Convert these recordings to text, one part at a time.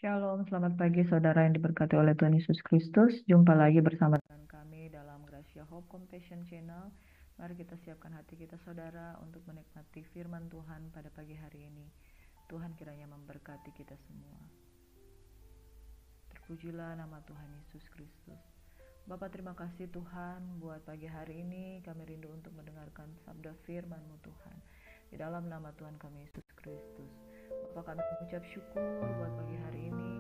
Shalom, selamat pagi saudara yang diberkati oleh Tuhan Yesus Kristus. Jumpa lagi bersama dengan kami dalam Gracia Hope Compassion Channel. Mari kita siapkan hati kita saudara untuk menikmati firman Tuhan pada pagi hari ini. Tuhan kiranya memberkati kita semua. Terpujilah nama Tuhan Yesus Kristus. Bapak, terima kasih Tuhan buat pagi hari ini. Kami rindu untuk mendengarkan sabda firman-Mu Tuhan. Di dalam nama Tuhan kami Yesus Kristus. Bapak, kami mengucap syukur buat pagi hari ini.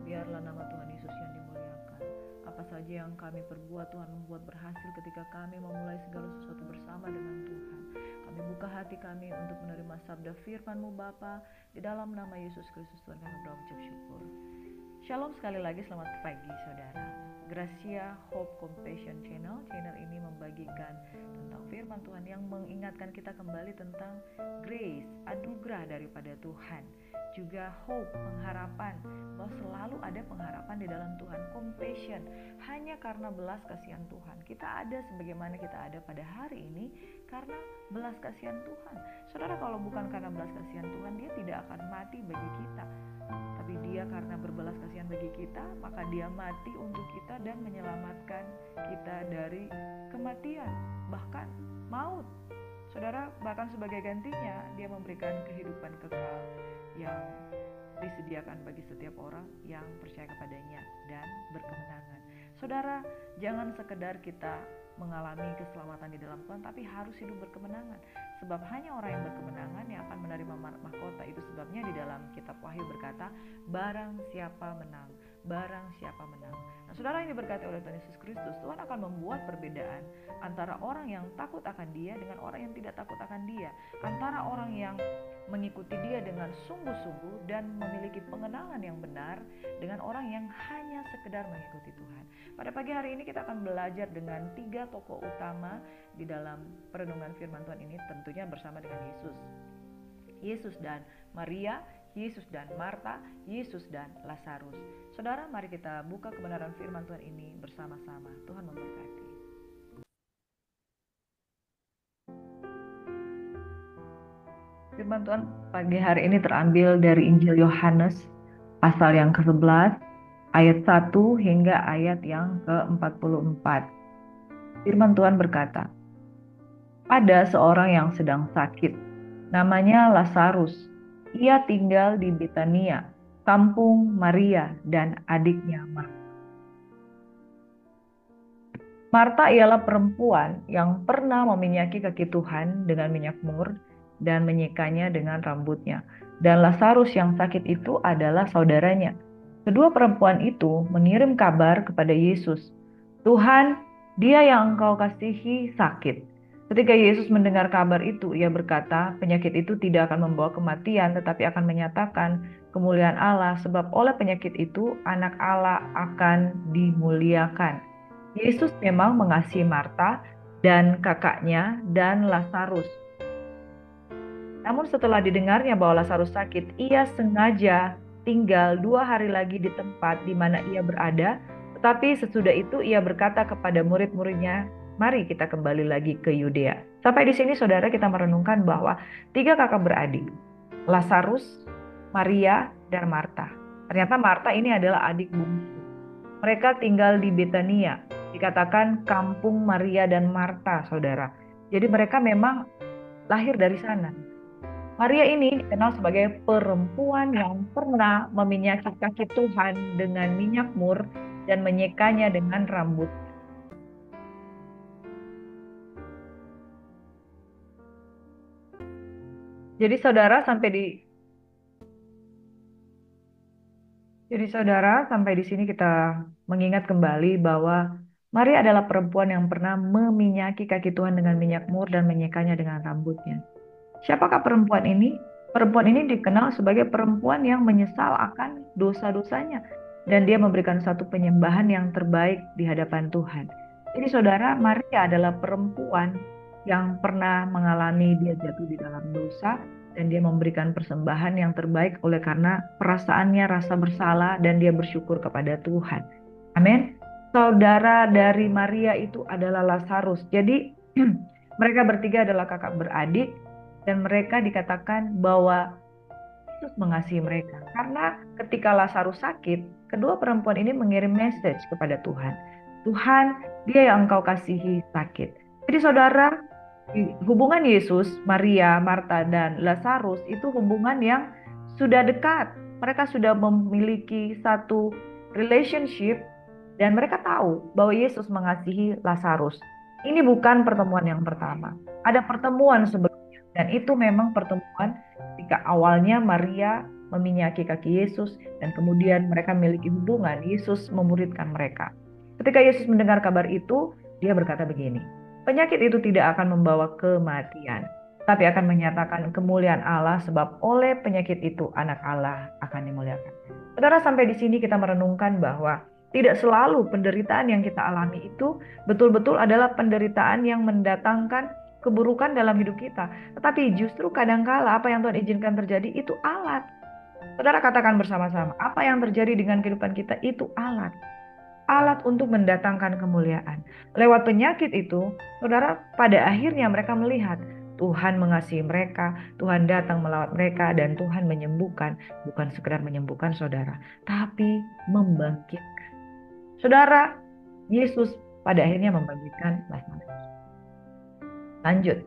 Biarlah nama Tuhan Yesus yang dimuliakan. Apa saja yang kami perbuat, Tuhan membuat berhasil ketika kami memulai segala sesuatu bersama dengan Tuhan. Kami buka hati kami untuk menerima sabda firman-Mu Bapa. Di dalam nama Yesus Kristus Tuhan kami berucap syukur. Shalom sekali lagi, selamat pagi saudara. Gracia Hope Compassion Channel ini membagikan tentang firman Tuhan yang mengingatkan kita kembali tentang grace, anugerah daripada Tuhan. Juga hope, pengharapan, bahwa selalu ada pengharapan di dalam Tuhan. Compassion, hanya karena belas kasihan Tuhan. Kita ada sebagaimana kita ada pada hari ini karena belas kasihan Tuhan. Saudara, kalau bukan karena belas kasihan Tuhan, dia tidak akan mati bagi kita. Tapi dia karena berbelas kasihan bagi kita, maka dia mati untuk kita dan menyelamatkan kita dari kematian, bahkan maut. Saudara, bahkan sebagai gantinya dia memberikan kehidupan kekal yang disediakan bagi setiap orang yang percaya kepadanya dan berkemenangan. Saudara, jangan sekedar kita mengalami keselamatan di dalam Tuhan, tapi harus hidup berkemenangan. Sebab hanya orang yang berkemenangan yang akan menerima mahkota. Itu sebabnya di dalam kitab Wahyu berkata, barang siapa menang, barang siapa menang. Nah, saudara yang diberkati oleh Tuhan Yesus Kristus, Tuhan akan membuat perbedaan antara orang yang takut akan dia dengan orang yang tidak takut akan dia. Antara orang yang mengikuti dia dengan sungguh-sungguh dan memiliki pengenangan yang benar dengan orang yang hanya sekedar mengikuti Tuhan. Pada pagi hari ini kita akan belajar dengan 3 tokoh utama di dalam perenungan firman Tuhan ini, tentunya bersama dengan Yesus. Yesus dan Maria, Yesus dan Marta, Yesus dan Lazarus. Saudara, mari kita buka kebenaran firman Tuhan ini bersama-sama. Tuhan memberkati. Firman Tuhan pagi hari ini terambil dari Injil Yohanes pasal yang ke-11 ayat 1 hingga ayat yang ke-44. Firman Tuhan berkata, ada seorang yang sedang sakit, namanya Lazarus. Ia tinggal di Betania, kampung Maria dan adiknya Marta. Marta ialah perempuan yang pernah meminyaki kaki Tuhan dengan minyak mur dan menyikanya dengan rambutnya. Dan Lazarus yang sakit itu adalah saudaranya. Kedua perempuan itu mengirim kabar kepada Yesus, Tuhan, dia yang engkau kasihi sakit. Ketika Yesus mendengar kabar itu, ia berkata, penyakit itu tidak akan membawa kematian, tetapi akan menyatakan kemuliaan Allah, sebab oleh penyakit itu anak Allah akan dimuliakan. Yesus memang mengasihi Marta dan kakaknya dan Lazarus. Namun setelah didengarnya bahwa Lazarus sakit, ia sengaja tinggal 2 hari lagi di tempat di mana ia berada. Tetapi sesudah itu ia berkata kepada murid-muridnya, mari kita kembali lagi ke Yudea. Sampai di sini saudara kita merenungkan bahwa 3 kakak beradik, Lazarus, Maria, dan Marta. Ternyata Marta ini adalah adik bungsu. Mereka tinggal di Betania, dikatakan kampung Maria dan Marta, saudara. Jadi mereka memang lahir dari sana. Maria ini dikenal sebagai perempuan yang pernah meminyaki kaki Tuhan dengan minyak mur dan menyikanya dengan rambut. Jadi saudara sampai di sini kita mengingat kembali bahwa Maria adalah perempuan yang pernah meminyaki kaki Tuhan dengan minyak mur dan menyikanya dengan rambutnya. Siapakah perempuan ini? Perempuan ini dikenal sebagai perempuan yang menyesal akan dosa-dosanya. Dan dia memberikan satu penyembahan yang terbaik di hadapan Tuhan. Jadi saudara, Maria adalah perempuan yang pernah mengalami dia jatuh di dalam dosa. Dan dia memberikan persembahan yang terbaik oleh karena perasaannya rasa bersalah dan dia bersyukur kepada Tuhan. Amin. Saudara dari Maria itu adalah Lazarus. Jadi mereka bertiga adalah kakak beradik. Dan mereka dikatakan bahwa Yesus mengasihi mereka. Karena ketika Lazarus sakit, kedua perempuan ini mengirim message kepada Tuhan. Tuhan, dia yang engkau kasihi sakit. Jadi saudara, hubungan Yesus, Maria, Marta, dan Lazarus itu hubungan yang sudah dekat. Mereka sudah memiliki satu relationship dan mereka tahu bahwa Yesus mengasihi Lazarus. Ini bukan pertemuan yang pertama. Ada pertemuan sebelumnya dan itu memang pertemuan ketika awalnya Maria meminyaki kaki Yesus dan kemudian mereka memiliki hubungan. Yesus memuridkan mereka. Ketika Yesus mendengar kabar itu, dia berkata begini, penyakit itu tidak akan membawa kematian, tapi akan menyatakan kemuliaan Allah sebab oleh penyakit itu anak Allah akan dimuliakan. Saudara, sampai di sini kita merenungkan bahwa tidak selalu penderitaan yang kita alami itu betul-betul adalah penderitaan yang mendatangkan keburukan dalam hidup kita. Tetapi justru kadangkala apa yang Tuhan izinkan terjadi itu alat. Saudara katakan bersama-sama, apa yang terjadi dengan kehidupan kita itu alat. Alat untuk mendatangkan kemuliaan. Lewat penyakit itu, saudara, pada akhirnya mereka melihat Tuhan mengasihi mereka, Tuhan datang melawat mereka, dan Tuhan menyembuhkan. Bukan sekedar menyembuhkan saudara, tapi membangkitkan. Saudara, Yesus pada akhirnya membangkitkan Lazarus. Lanjut.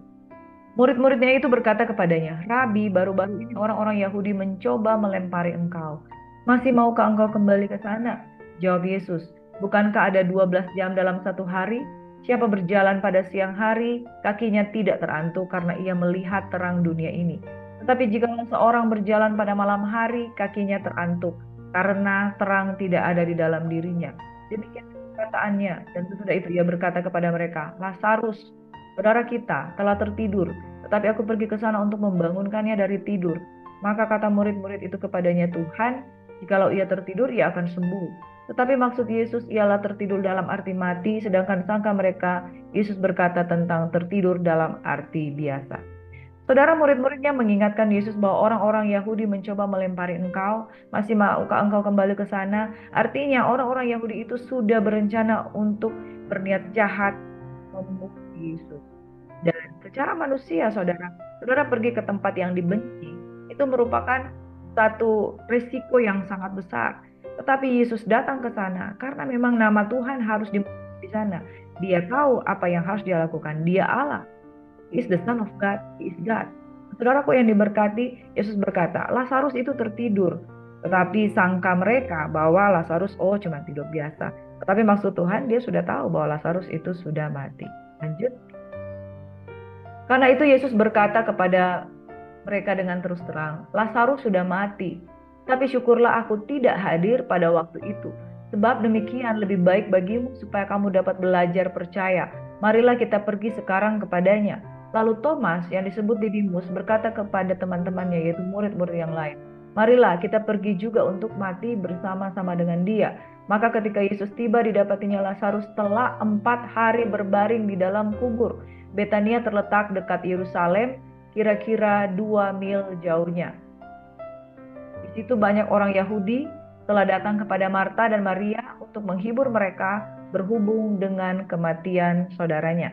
Murid-muridnya itu berkata kepadanya, Rabi, baru-baru ini orang-orang Yahudi mencoba melempari engkau. Masih maukah engkau kembali ke sana? Jawab Yesus, bukankah ada 12 jam dalam satu hari? Siapa berjalan pada siang hari, kakinya tidak terantuk karena ia melihat terang dunia ini. Tetapi jika seorang berjalan pada malam hari, kakinya terantuk karena terang tidak ada di dalam dirinya. Demikian perkataannya, dan sesudah itu ia berkata kepada mereka, Lazarus, saudara kita, telah tertidur, tetapi aku pergi ke sana untuk membangunkannya dari tidur. Maka kata murid-murid itu kepadanya, Tuhan, jikalau ia tertidur, ia akan sembuh. Tetapi maksud Yesus ialah tertidur dalam arti mati, sedangkan sangka mereka, Yesus berkata tentang tertidur dalam arti biasa. Saudara, murid-muridnya mengingatkan Yesus bahwa orang-orang Yahudi mencoba melempari engkau, masih maukah engkau kembali ke sana? Artinya orang-orang Yahudi itu sudah berencana untuk berniat jahat membunuh Yesus. Dan secara manusia, saudara pergi ke tempat yang dibenci, itu merupakan satu risiko yang sangat besar. Tetapi Yesus datang ke sana karena memang nama Tuhan harus dimuliakan di sana. Dia tahu apa yang harus dia lakukan. Dia Allah. He is the Son of God. He is God. Saudaraku yang diberkati, Yesus berkata, Lazarus itu tertidur. Tetapi sangka mereka bahwa Lazarus cuma tidur biasa. Tetapi maksud Tuhan, dia sudah tahu bahwa Lazarus itu sudah mati. Lanjut. Karena itu Yesus berkata kepada mereka dengan terus terang, Lazarus sudah mati. Tapi syukurlah aku tidak hadir pada waktu itu. Sebab demikian lebih baik bagimu supaya kamu dapat belajar percaya. Marilah kita pergi sekarang kepadanya. Lalu Thomas yang disebut Didimus berkata kepada teman-temannya yaitu murid-murid yang lain, marilah kita pergi juga untuk mati bersama-sama dengan dia. Maka ketika Yesus tiba didapatinya Lazarus telah 4 hari berbaring di dalam kubur. Betania terletak dekat Yerusalem, kira-kira 2 mil jauhnya. Di situ banyak orang Yahudi telah datang kepada Marta dan Maria untuk menghibur mereka berhubung dengan kematian saudaranya.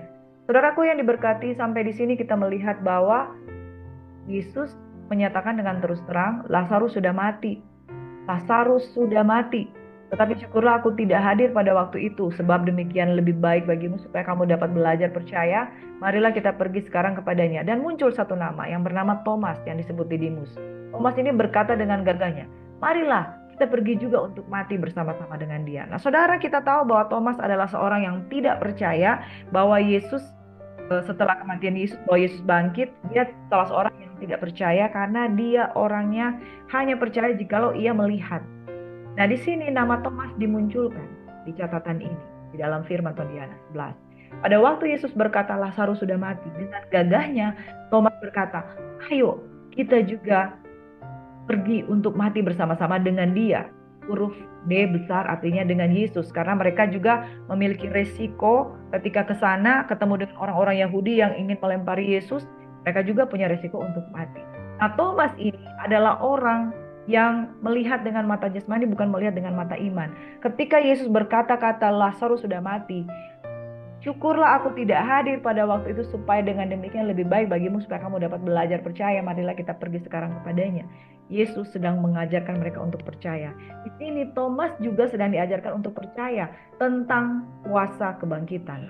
Saudaraku yang diberkati, sampai di sini kita melihat bahwa Yesus menyatakan dengan terus terang, Lazarus sudah mati. Lazarus sudah mati. Tetapi syukurlah aku tidak hadir pada waktu itu, sebab demikian lebih baik bagimu supaya kamu dapat belajar percaya. Marilah kita pergi sekarang kepadanya. Dan muncul satu nama yang bernama Thomas yang disebut Didimus. Thomas ini berkata dengan gagahnya, marilah kita pergi juga untuk mati bersama-sama dengan dia. Nah, saudara, kita tahu bahwa Thomas adalah seorang yang tidak percaya bahwa Yesus, setelah kematian Yesus, bahwa Yesus bangkit. Dia salah seorang yang tidak percaya karena dia orangnya hanya percaya jikalau ia melihat. Nah, di sini nama Thomas dimunculkan di catatan ini, di dalam firman Tuhan Yohanes 11. Pada waktu Yesus berkata Lazarus sudah mati, dengan gagahnya Thomas berkata, ayo kita juga pergi untuk mati bersama-sama dengan dia. Huruf D besar artinya dengan Yesus, karena mereka juga memiliki resiko ketika ke sana ketemu dengan orang-orang Yahudi yang ingin melempari Yesus. Mereka juga punya resiko untuk mati. Nah, Thomas ini adalah orang yang melihat dengan mata jasmani, bukan melihat dengan mata iman. Ketika Yesus berkata-kata Lazarus sudah mati, Syukurlah aku tidak hadir pada waktu itu supaya dengan demikian lebih baik bagimu supaya kamu dapat belajar percaya. Marilah kita pergi sekarang kepadanya. Yesus sedang mengajarkan mereka untuk percaya. Di sini Thomas juga sedang diajarkan untuk percaya tentang kuasa kebangkitan.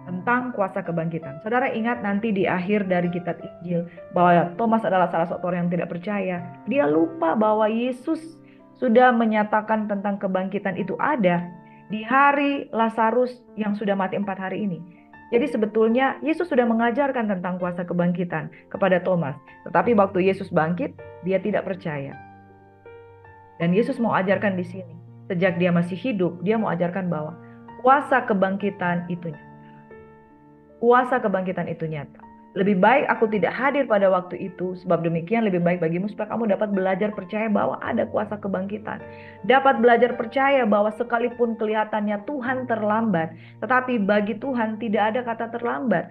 Tentang kuasa kebangkitan. Saudara ingat nanti di akhir dari kitab Injil bahwa Thomas adalah salah satu orang yang tidak percaya. Dia lupa bahwa Yesus sudah menyatakan tentang kebangkitan itu ada di hari Lazarus yang sudah mati 4 hari ini. Jadi sebetulnya Yesus sudah mengajarkan tentang kuasa kebangkitan kepada Thomas. Tetapi waktu Yesus bangkit, dia tidak percaya. Dan Yesus mau ajarkan di sini. Sejak dia masih hidup, dia mau ajarkan bahwa kuasa kebangkitan itu nyata. Kuasa kebangkitan itu nyata. Lebih baik aku tidak hadir pada waktu itu, sebab demikian lebih baik bagimu supaya kamu dapat belajar percaya bahwa ada kuasa kebangkitan. Dapat belajar percaya bahwa sekalipun kelihatannya Tuhan terlambat, tetapi bagi Tuhan tidak ada kata terlambat.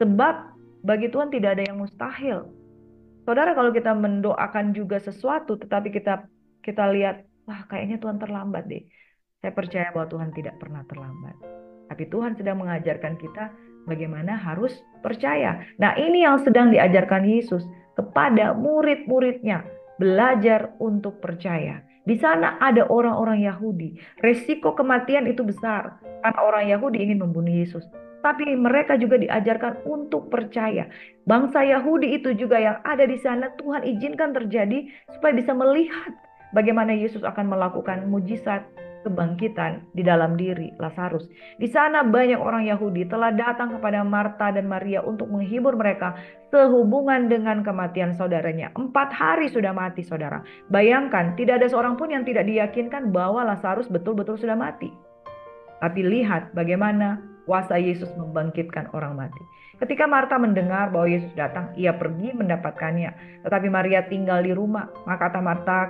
Sebab bagi Tuhan tidak ada yang mustahil. Saudara, kalau kita mendoakan juga sesuatu, tetapi kita lihat, wah kayaknya Tuhan terlambat deh. Saya percaya bahwa Tuhan tidak pernah terlambat. Tapi Tuhan sedang mengajarkan kita bagaimana harus percaya. Nah, ini yang sedang diajarkan Yesus kepada murid-muridnya. Belajar untuk percaya. Di sana ada orang-orang Yahudi. Resiko kematian itu besar. Karena orang Yahudi ingin membunuh Yesus. Tapi mereka juga diajarkan untuk percaya. Bangsa Yahudi itu juga yang ada di sana Tuhan izinkan terjadi supaya bisa melihat bagaimana Yesus akan melakukan mujizat kebangkitan di dalam diri Lazarus. Di sana banyak orang Yahudi telah datang kepada Marta dan Maria untuk menghibur mereka sehubungan dengan kematian saudaranya. 4 hari sudah mati, saudara. Bayangkan, tidak ada seorang pun yang tidak diyakinkan bahwa Lazarus betul-betul sudah mati. Tapi lihat bagaimana kuasa Yesus membangkitkan orang mati. Ketika Marta mendengar bahwa Yesus datang, ia pergi mendapatkannya. Tetapi Maria tinggal di rumah. Maka kata Marta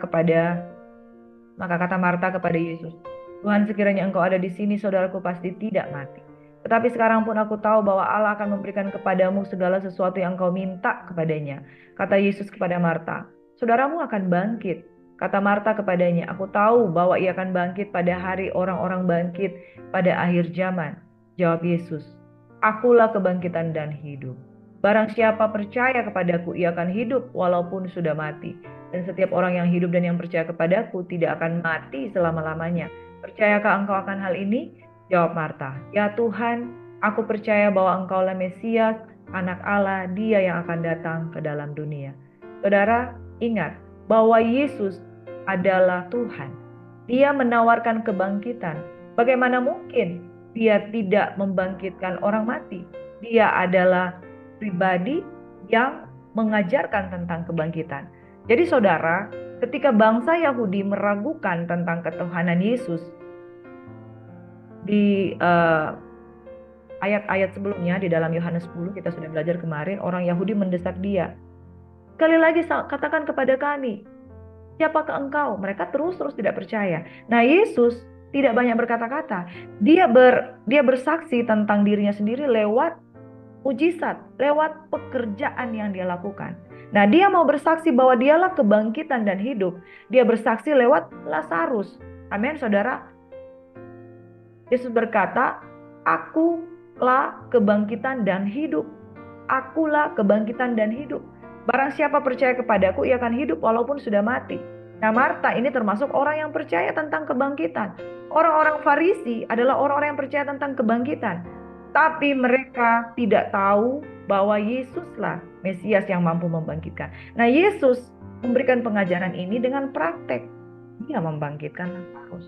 kepada Yesus, Tuhan, sekiranya engkau ada di sini, saudaraku pasti tidak mati. Tetapi sekarang pun aku tahu bahwa Allah akan memberikan kepadamu segala sesuatu yang engkau minta kepadanya. Kata Yesus kepada Marta, saudaramu akan bangkit. Kata Marta kepadanya, aku tahu bahwa ia akan bangkit pada hari orang-orang bangkit pada akhir zaman. Jawab Yesus, akulah kebangkitan dan hidup. Barang siapa percaya kepadaku, ia akan hidup walaupun sudah mati. Dan setiap orang yang hidup dan yang percaya kepadaku tidak akan mati selama-lamanya. Percayakah engkau akan hal ini? Jawab Marta, ya Tuhan, aku percaya bahwa engkaulah Mesias, anak Allah, dia yang akan datang ke dalam dunia. Saudara, ingat bahwa Yesus adalah Tuhan. Dia menawarkan kebangkitan. Bagaimana mungkin dia tidak membangkitkan orang mati? Dia adalah pribadi yang mengajarkan tentang kebangkitan. Jadi saudara, ketika bangsa Yahudi meragukan tentang ketuhanan Yesus, di ayat-ayat sebelumnya di dalam Yohanes 10 kita sudah belajar kemarin, orang Yahudi mendesak dia. Sekali lagi katakan kepada kami, siapakah engkau? Mereka terus tidak percaya. Nah, Yesus tidak banyak berkata-kata. Dia bersaksi tentang dirinya sendiri lewat mujizat, lewat pekerjaan yang dia lakukan. Nah, dia mau bersaksi bahwa dialah kebangkitan dan hidup. Dia bersaksi lewat Lazarus. Amin, saudara. Yesus berkata, akulah kebangkitan dan hidup. Akulah kebangkitan dan hidup. Barang siapa percaya kepadaku, ia akan hidup walaupun sudah mati. Nah, Marta ini termasuk orang yang percaya tentang kebangkitan. Orang-orang Farisi adalah orang-orang yang percaya tentang kebangkitan. Tapi mereka tidak tahu bahwa Yesuslah Mesias yang mampu membangkitkan. Nah, Yesus memberikan pengajaran ini dengan praktek. Dia membangkitkan Lazarus.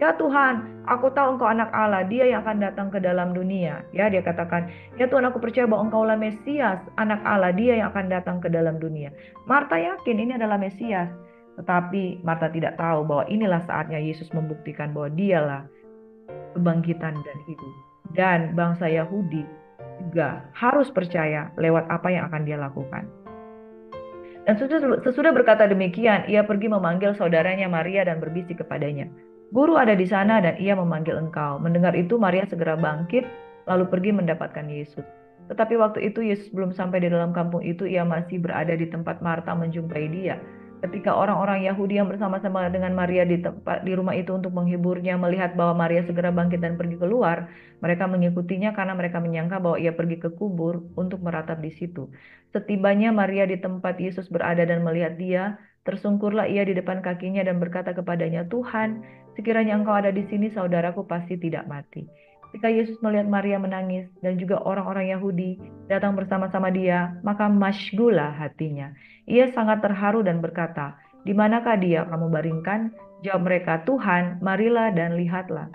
Ya Tuhan, aku tahu engkau anak Allah, dia yang akan datang ke dalam dunia. Ya, dia katakan, ya Tuhan, aku percaya bahwa engkaulah Mesias, anak Allah, dia yang akan datang ke dalam dunia. Marta yakin ini adalah Mesias. Tetapi Marta tidak tahu bahwa inilah saatnya Yesus membuktikan bahwa dialah kebangkitan dan hidup. Dan bangsa Yahudi juga harus percaya lewat apa yang akan dia lakukan. Dan sesudah berkata demikian, ia pergi memanggil saudaranya Maria dan berbisik kepadanya, Guru ada di sana dan ia memanggil engkau. Mendengar itu Maria segera bangkit lalu pergi mendapatkan Yesus. Tetapi waktu itu Yesus belum sampai di dalam kampung itu, ia masih berada di tempat Marta menjumpai dia. Ketika orang-orang Yahudi yang bersama-sama dengan Maria di rumah itu untuk menghiburnya, melihat bahwa Maria segera bangkit dan pergi keluar, mereka mengikutinya karena mereka menyangka bahwa ia pergi ke kubur untuk meratap di situ. Setibanya Maria di tempat Yesus berada dan melihat dia, tersungkurlah ia di depan kakinya dan berkata kepadanya, "Tuhan, sekiranya engkau ada di sini, saudaraku pasti tidak mati." Ketika Yesus melihat Maria menangis dan juga orang-orang Yahudi datang bersama-sama dia, maka masygulah hatinya. Ia sangat terharu dan berkata, "Di manakah dia kamu baringkan?" Jawab mereka, "Tuhan, marilah dan lihatlah."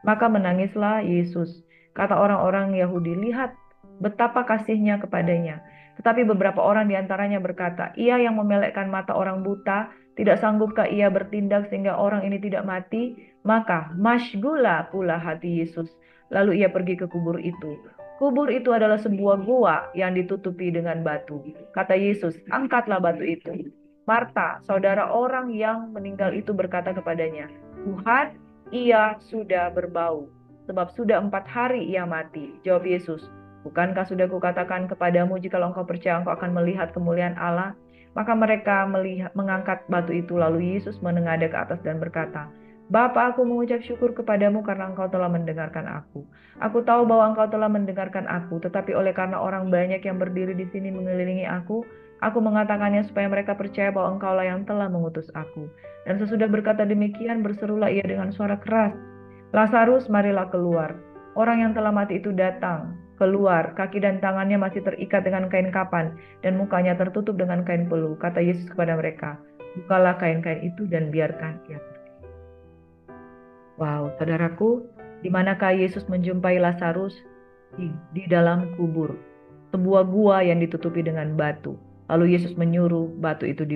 Maka menangislah Yesus. Kata orang-orang Yahudi, "Lihat betapa kasihnya kepadanya." Tetapi beberapa orang diantaranya berkata, "Ia yang memelekkan mata orang buta, tidak sanggupkah ia bertindak sehingga orang ini tidak mati?" Maka masygula pula hati Yesus. Lalu ia pergi ke kubur itu. Kubur itu adalah sebuah gua yang ditutupi dengan batu. Kata Yesus, "Angkatlah batu itu." Marta, saudara orang yang meninggal itu berkata kepadanya, "Tuhan, ia sudah berbau, sebab sudah 4 hari ia mati." Jawab Yesus, "Bukankah sudah kukatakan kepadamu, jikalau engkau percaya, engkau akan melihat kemuliaan Allah?" Maka mereka mengangkat batu itu, lalu Yesus menengadah ke atas dan berkata, "Bapa, aku mengucap syukur kepadamu karena engkau telah mendengarkan aku. Aku tahu bahwa engkau telah mendengarkan aku, tetapi oleh karena orang banyak yang berdiri di sini mengelilingi aku mengatakannya supaya mereka percaya bahwa engkaulah yang telah mengutus aku." Dan sesudah berkata demikian, berserulah ia dengan suara keras, "Lazarus, marilah keluar." Orang yang telah mati itu datang, keluar, kaki dan tangannya masih terikat dengan kain kapan, dan mukanya tertutup dengan kain peluh. Kata Yesus kepada mereka, "Bukalah kain-kain itu dan biarkan ia pergi." Wow, saudaraku, di manakah Yesus menjumpai Lazarus? Di dalam kubur, sebuah gua yang ditutupi dengan batu. Lalu Yesus menyuruh batu itu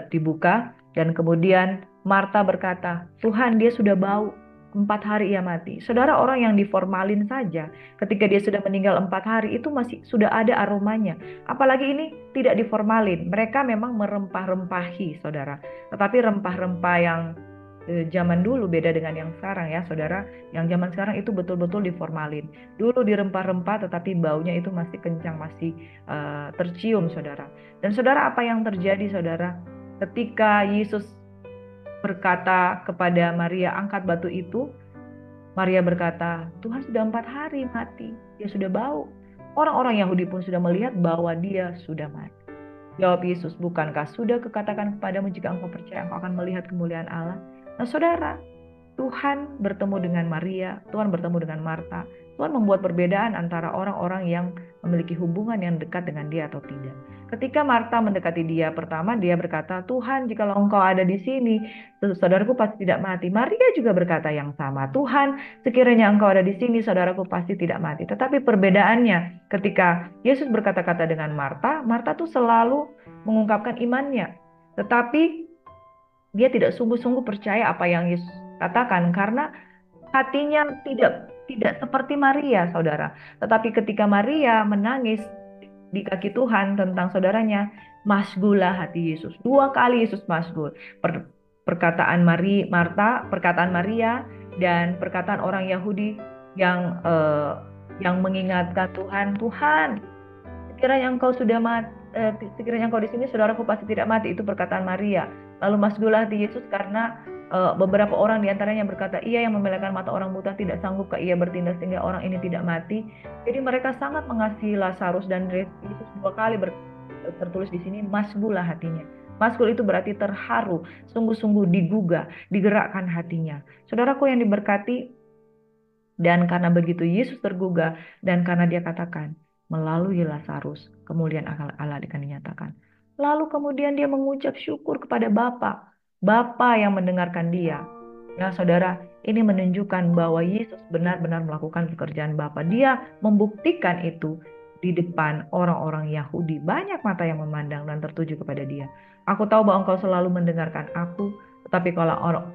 dibuka, dan kemudian Marta berkata, "Tuhan, dia sudah bau. 4 hari ia mati." Saudara, orang yang diformalin saja, ketika dia sudah meninggal 4 hari, itu masih sudah ada aromanya. Apalagi ini tidak diformalin. Mereka memang merempah-rempahi, saudara. Tetapi rempah-rempah yang zaman dulu beda dengan yang sekarang ya, saudara. Yang zaman sekarang itu betul-betul diformalin. Dulu dirempah-rempah tetapi baunya itu masih kencang, masih tercium, saudara. Dan saudara, apa yang terjadi, saudara? Ketika Yesus berkata kepada Maria, "Angkat batu itu," Maria berkata, "Tuhan, sudah 4 hari mati, dia sudah bau." Orang-orang Yahudi pun sudah melihat bahwa dia sudah mati. Jawab Yesus, "Bukankah sudah kukatakan kepadamu, jika engkau percaya, engkau akan melihat kemuliaan Allah?" Nah, saudara, Tuhan bertemu dengan Maria, Tuhan bertemu dengan Marta. Tuhan membuat perbedaan antara orang-orang yang memiliki hubungan yang dekat dengan dia atau tidak. Ketika Marta mendekati dia, pertama dia berkata, "Tuhan, jikalau engkau ada di sini, saudaraku pasti tidak mati." Maria juga berkata yang sama, "Tuhan, sekiranya engkau ada di sini, saudaraku pasti tidak mati." Tetapi perbedaannya, ketika Yesus berkata-kata dengan Marta, Marta tuh selalu mengungkapkan imannya. Tetapi dia tidak sungguh-sungguh percaya apa yang Yesus katakan karena hatinya tidak seperti Maria, saudara. Tetapi ketika Maria menangis di kaki Tuhan tentang saudaranya, masgulah hati Yesus. 2 kali Yesus masgul. Perkataan Marta, perkataan Maria, dan perkataan orang Yahudi yang mengingatkan Tuhan, "Tuhan, sekiranya engkau sudah mati, sekiranya engkau di sini, saudaraku pasti tidak mati." Itu perkataan Maria. Lalu masgulah hati Yesus karena beberapa orang diantaranya berkata, "Ia yang memelekkan mata orang buta, tidak sanggupkah ia bertindak sehingga orang ini tidak mati?" Jadi mereka sangat mengasihi Lazarus, dan Yesus 2 kali tertulis di sini masgulah hatinya. Masgul itu berarti terharu, sungguh-sungguh digugah, digerakkan hatinya. Saudaraku yang diberkati, dan karena begitu Yesus tergugah, dan karena dia katakan, melalui Lazarus, kemuliaan Allah akan dinyatakan. Lalu kemudian dia mengucap syukur kepada Bapa. Bapa yang mendengarkan dia. Ya saudara, ini menunjukkan bahwa Yesus benar-benar melakukan pekerjaan Bapa. Dia membuktikan itu di depan orang-orang Yahudi. Banyak mata yang memandang dan tertuju kepada dia. "Aku tahu bahwa engkau selalu mendengarkan aku, tetapi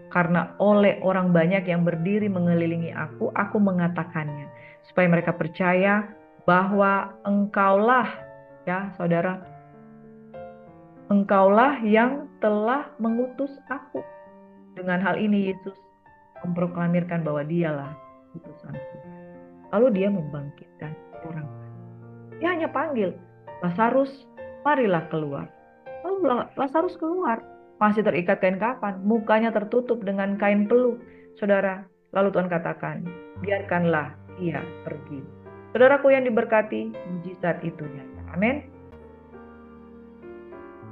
karena oleh orang banyak yang berdiri mengelilingi aku mengatakannya, supaya mereka percaya bahwa engkaulah," ya saudara, "engkaulah yang telah mengutus aku." Dengan hal ini Yesus memproklamirkan bahwa dialah utusanku. Lalu dia membangkitkan orang. Dia hanya panggil, "Lazarus, marilah keluar." Lalu Lazarus keluar, masih terikat kain kafan, mukanya tertutup dengan kain peluh. Saudara, lalu Tuhan katakan, biarkanlah ia pergi. Saudaraku yang diberkati, mujizat itu nyata. Amin.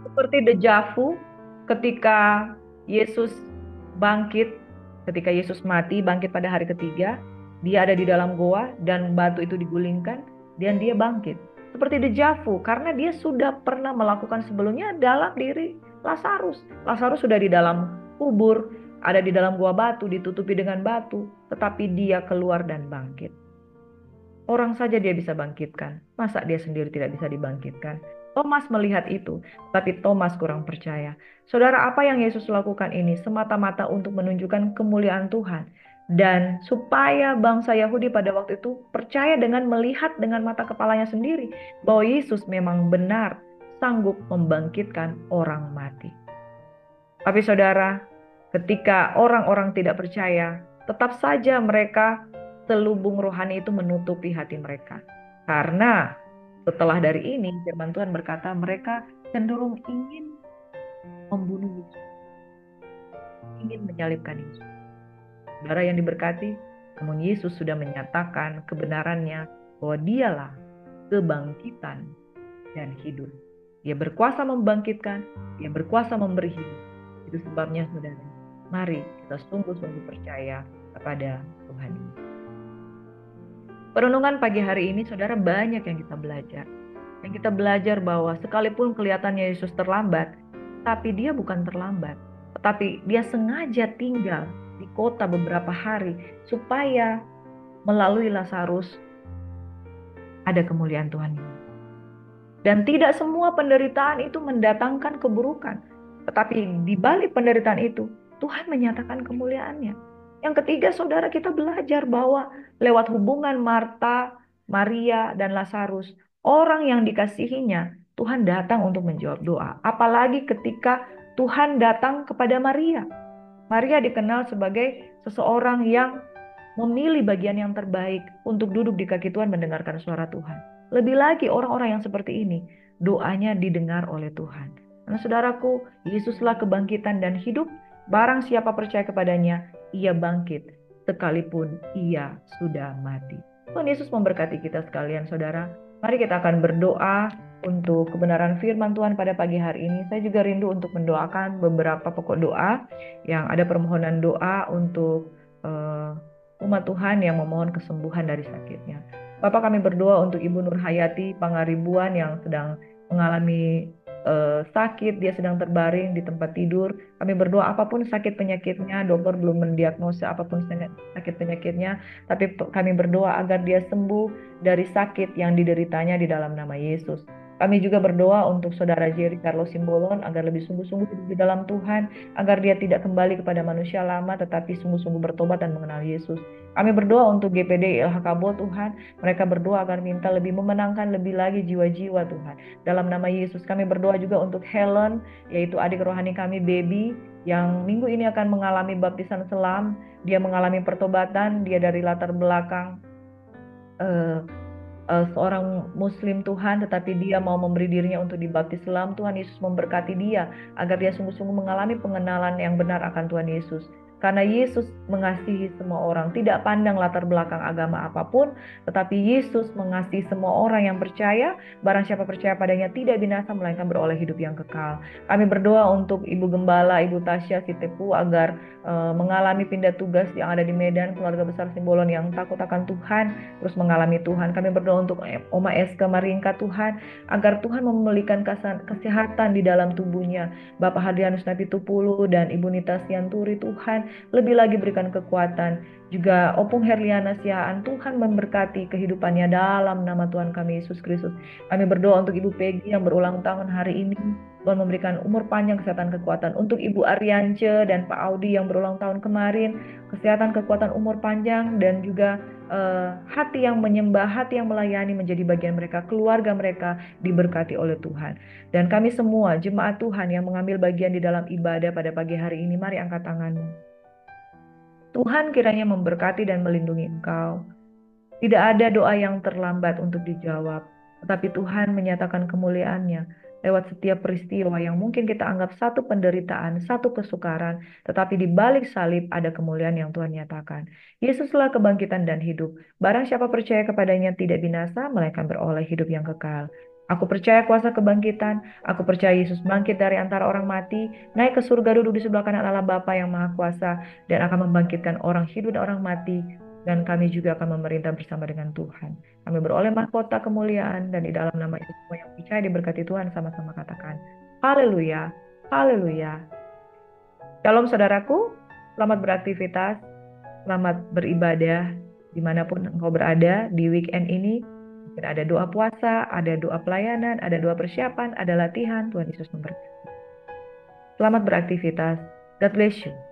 Seperti dejavu ketika Yesus bangkit, ketika Yesus mati, bangkit pada hari ketiga, dia ada di dalam goa dan batu itu digulingkan dan dia bangkit. Seperti dejavu karena dia sudah pernah melakukan sebelumnya dalam diri Lazarus. Lazarus sudah di dalam kubur, ada di dalam goa batu, ditutupi dengan batu, tetapi dia keluar dan bangkit. Orang saja dia bisa bangkitkan. Masa dia sendiri tidak bisa dibangkitkan? Thomas melihat itu, tapi Thomas kurang percaya. Saudara, apa yang Yesus lakukan ini semata-mata untuk menunjukkan kemuliaan Tuhan. Dan supaya bangsa Yahudi pada waktu itu percaya dengan melihat dengan mata kepalanya sendiri bahwa Yesus memang benar sanggup membangkitkan orang mati. Tapi saudara, ketika orang-orang tidak percaya, tetap saja mereka selubung rohani itu menutupi hati mereka. Karena setelah dari ini, firman Tuhan berkata mereka cenderung ingin membunuh Yesus, ingin menyalibkan Yesus. Saudara yang diberkati, namun Yesus sudah menyatakan kebenarannya bahwa dialah kebangkitan dan hidup. Dia berkuasa membangkitkan, dia berkuasa memberi hidup. Itu sebabnya saudara, mari kita sungguh-sungguh percaya kepada Tuhan ini. Perenungan pagi hari ini saudara banyak yang kita belajar. Yang kita belajar bahwa sekalipun kelihatannya Yesus terlambat, tapi dia bukan terlambat. Tetapi dia sengaja tinggal di kota beberapa hari supaya melalui Lazarus ada kemuliaan Tuhan ini. Dan tidak semua penderitaan itu mendatangkan keburukan. Tetapi di balik penderitaan itu, Tuhan menyatakan kemuliaannya. Yang ketiga, saudara, kita belajar bahwa lewat hubungan Marta, Maria, dan Lazarus, orang yang dikasihinya, Tuhan datang untuk menjawab doa. Apalagi ketika Tuhan datang kepada Maria. Maria dikenal sebagai seseorang yang memilih bagian yang terbaik untuk duduk di kaki Tuhan mendengarkan suara Tuhan. Lebih lagi orang-orang yang seperti ini, doanya didengar oleh Tuhan. Karena saudaraku, Yesuslah kebangkitan dan hidup. Barang siapa percaya kepadanya, ia bangkit sekalipun ia sudah mati. Tuhan Yesus memberkati kita sekalian saudara. Mari kita akan berdoa untuk kebenaran firman Tuhan pada pagi hari ini. Saya juga rindu untuk mendoakan beberapa pokok doa yang ada permohonan doa untuk umat Tuhan yang memohon kesembuhan dari sakitnya. Bapak, kami berdoa untuk Ibu Nur Hayati Pangaribuan yang sedang mengalami sakit, dia sedang terbaring di tempat tidur. Kami berdoa apapun sakit penyakitnya, dokter belum mendiagnosa apapun sakit penyakitnya, tapi kami berdoa agar dia sembuh dari sakit yang dideritanya di dalam nama Yesus. Kami juga berdoa untuk saudara Jerry Carlos Simbolon agar lebih sungguh-sungguh hidup di dalam Tuhan, agar dia tidak kembali kepada manusia lama, tetapi sungguh-sungguh bertobat dan mengenal Yesus. Kami berdoa untuk GPD LHKBO Tuhan, mereka berdoa agar minta lebih memenangkan lebih lagi jiwa-jiwa Tuhan. Dalam nama Yesus kami berdoa juga untuk Helen, yaitu adik rohani kami Baby, yang minggu ini akan mengalami baptisan selam. Dia mengalami pertobatan, dia dari latar belakang seorang muslim Tuhan, tetapi dia mau memberi dirinya untuk dibaptis selam. Tuhan Yesus memberkati dia agar dia sungguh-sungguh mengalami pengenalan yang benar akan Tuhan Yesus. Karena Yesus mengasihi semua orang, tidak pandang latar belakang agama apapun, tetapi Yesus mengasihi semua orang yang percaya. Barang siapa percaya padanya tidak binasa, melainkan beroleh hidup yang kekal. Kami berdoa untuk Ibu Gembala, Ibu Tasya Sitepu agar mengalami pindah tugas yang ada di Medan, keluarga besar Simbolon yang takut akan Tuhan, terus mengalami Tuhan. Kami berdoa untuk Oma Eska Maringka Tuhan, agar Tuhan memulihkan kesehatan di dalam tubuhnya. Bapak Hadrianus Napitupulu dan Ibu Nita Sianturi Tuhan, lebih lagi berikan kekuatan. Juga Opung Herliana Siaan, Tuhan memberkati kehidupannya dalam nama Tuhan kami Yesus Kristus. Kami berdoa untuk Ibu Peggy yang berulang tahun hari ini, Tuhan memberikan umur panjang, kesehatan, kekuatan. Untuk Ibu Ariance dan Pak Audi yang berulang tahun kemarin, kesehatan, kekuatan, umur panjang, dan juga hati yang menyembah, hati yang melayani menjadi bagian mereka, keluarga mereka diberkati oleh Tuhan. Dan kami semua jemaat Tuhan yang mengambil bagian di dalam ibadah pada pagi hari ini, mari angkat tanganmu. Tuhan kiranya memberkati dan melindungi engkau. Tidak ada doa yang terlambat untuk dijawab, tetapi Tuhan menyatakan kemuliaan-Nya. lewat setiap peristiwa yang mungkin kita anggap satu penderitaan, satu kesukaran, tetapi di balik salib ada kemuliaan yang Tuhan nyatakan. Yesuslah kebangkitan dan hidup. Barang siapa percaya kepadanya tidak binasa, melainkan beroleh hidup yang kekal. Aku percaya kuasa kebangkitan, aku percaya Yesus bangkit dari antara orang mati, naik ke surga duduk di sebelah kanan Allah Bapa yang Maha Kuasa, dan akan membangkitkan orang hidup dan orang mati, dan kami juga akan memerintah bersama dengan Tuhan. Kami beroleh mahkota kemuliaan, dan di dalam nama itu semua yang percaya diberkati Tuhan sama-sama katakan, haleluya, haleluya. Shalom saudaraku, selamat beraktivitas, selamat beribadah, dimanapun engkau berada di weekend ini. Mungkin ada doa puasa, ada doa pelayanan, ada doa persiapan, ada latihan, Tuhan Yesus memberkati. Selamat beraktivitas, God bless you.